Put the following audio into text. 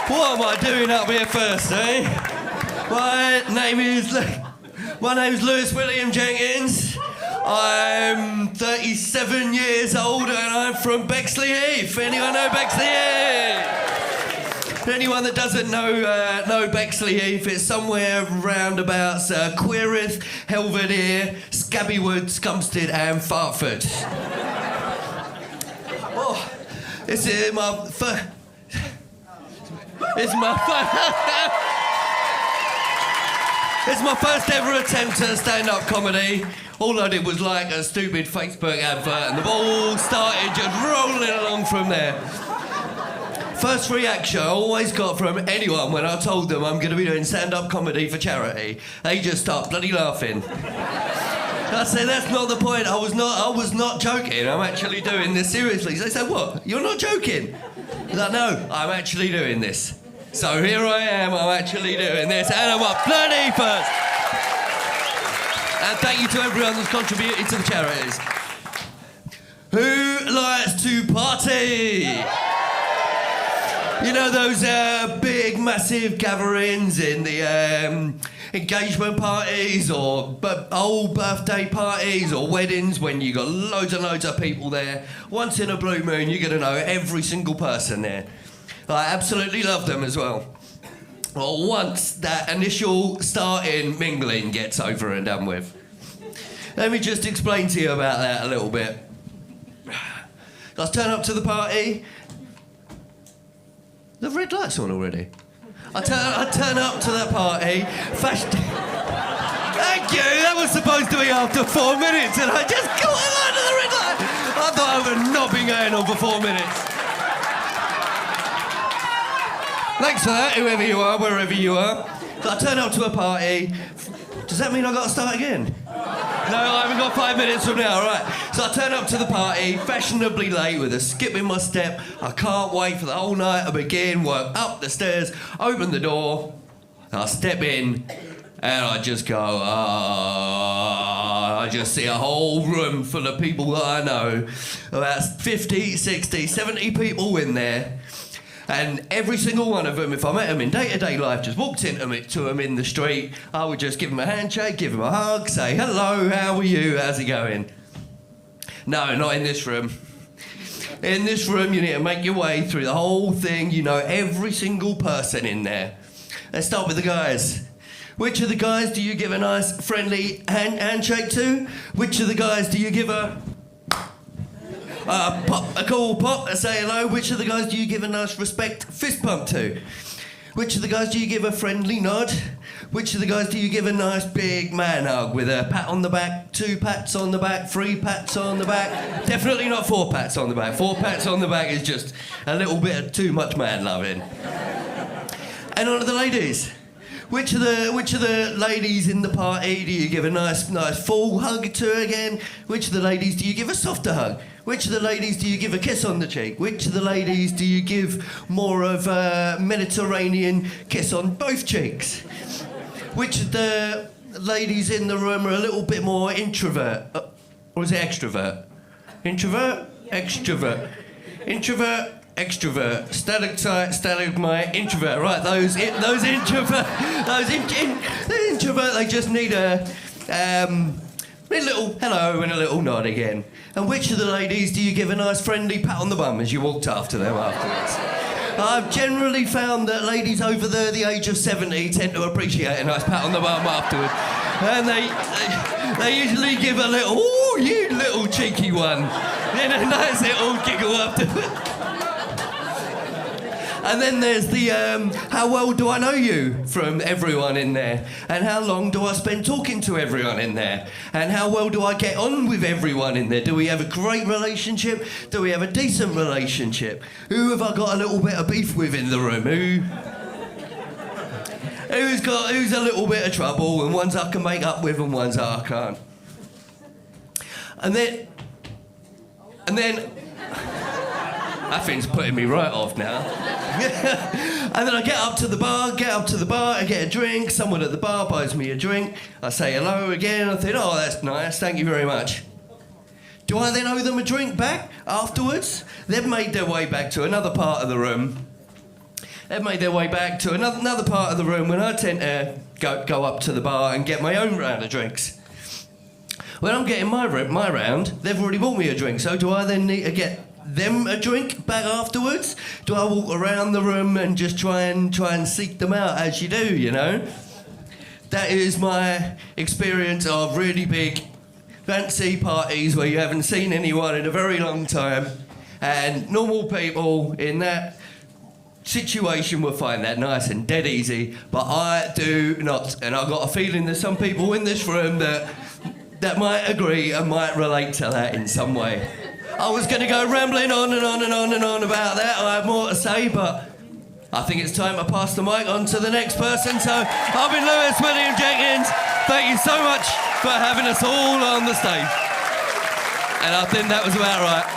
What am I doing up here first, eh? My name is Lewis William Jenkins. I'm 37 years old and I'm from Bexley Heath. Anyone know Bexley Heath? Anyone that doesn't know Bexley Heath, it's somewhere round about Queereth, Helvedere, Scabbywood, Scumstead and Fartford. Oh, this is my first... It's my first ever attempt at stand-up comedy. All I did was like a stupid Facebook advert and the ball started just rolling along from there. First reaction I always got from anyone when I told them I'm going to be doing stand-up comedy for charity, they just start bloody laughing. I said, that's not the point. I was not joking. I'm actually doing this seriously. They said, what? You're not joking? I was like, no, I'm actually doing this. So here I am, I'm actually doing this, and I'm up bloody first. And thank you to everyone who's contributed to the charities. Who likes to party? You know those big, massive gatherings in the engagement parties or old birthday parties or weddings when you got loads and loads of people there. Once in a blue moon, you're going to know every single person there. I absolutely love them as well. Well, once that initial starting mingling gets over and done with. Let me just explain to you about that a little bit. I turn up to the party. The red light's on already. I turn up to that party. Thank you. That was supposed to be after 4 minutes, and I just got out of the red light. I thought I would not been going on for 4 minutes. Thanks for that, whoever you are, wherever you are. So I turn up to a party. Does that mean I've got to start again? No, I haven't got 5 minutes from now, all right. So I turn up to the party, fashionably late with a skip in my step. I can't wait for the whole night to begin, work up the stairs, open the door. I step in, and I just go, I just see a whole room full of people that I know. About 50, 60, 70 people in there. And every single one of them, if I met them in day-to-day life, just walked into them in the street, I would just give them a handshake, give them a hug, say, hello, how are you, how's it going? No, not in this room. In this room, you need to make your way through the whole thing. You know every single person in there. Let's start with the guys. Which of the guys do you give a nice, friendly handshake to? Which of the guys do you give a cool pop and say hello? Which of the guys do you give a nice respect fist pump to? Which of the guys do you give a friendly nod? Which of the guys do you give a nice big man hug with a pat on the back, 2 pats on the back, 3 pats on the back? Definitely not 4 pats on the back. 4 pats on the back is just a little bit of too much man loving. And on to the ladies. Which of the ladies in the party do you give a nice full hug to again? Which of the ladies do you give a softer hug? Which of the ladies do you give a kiss on the cheek? Which of the ladies do you give more of a Mediterranean kiss on both cheeks? Which of the ladies in the room are a little bit more introvert? Or is it extrovert? Introvert? Extrovert. Introvert? Extrovert, stalactite, stalagmite, introvert. Right, those introvert, they just need a little hello and a little nod again. And which of the ladies do you give a nice friendly pat on the bum as you walked after them afterwards? I've generally found that ladies over the age of 70 tend to appreciate a nice pat on the bum afterwards, and they usually give a little, ooh, you little cheeky one, then a nice little giggle afterwards. And then there's the, how well do I know you from everyone in there? And how long do I spend talking to everyone in there? And how well do I get on with everyone in there? Do we have a great relationship? Do we have a decent relationship? Who have I got a little bit of beef with in the room? Who's a little bit of trouble, and ones I can make up with and ones that I can't? And then... That thing's putting me right off now. And then I get up to the bar, I get a drink, someone at the bar buys me a drink, I say hello again, I think, oh, that's nice, thank you very much. Do I then owe them a drink back afterwards? They've made their way back to another part of the room. They've made their way back to another part of the room when I tend to go up to the bar and get my own round of drinks. When I'm getting my round, they've already bought me a drink, so do I then need to get them a drink back afterwards? Do I walk around the room and just try and seek them out as you do, you know? That is my experience of really big fancy parties where you haven't seen anyone in a very long time, and normal people in that situation will find that nice and dead easy, but I do not. And I've got a feeling there's some people in this room that might agree and might relate to that in some way. I was going to go rambling on and on and on and on about that. I have more to say, but I think it's time to pass the mic on to the next person. So I've been Lewis William Jenkins. Thank you so much for having us all on the stage. And I think that was about right.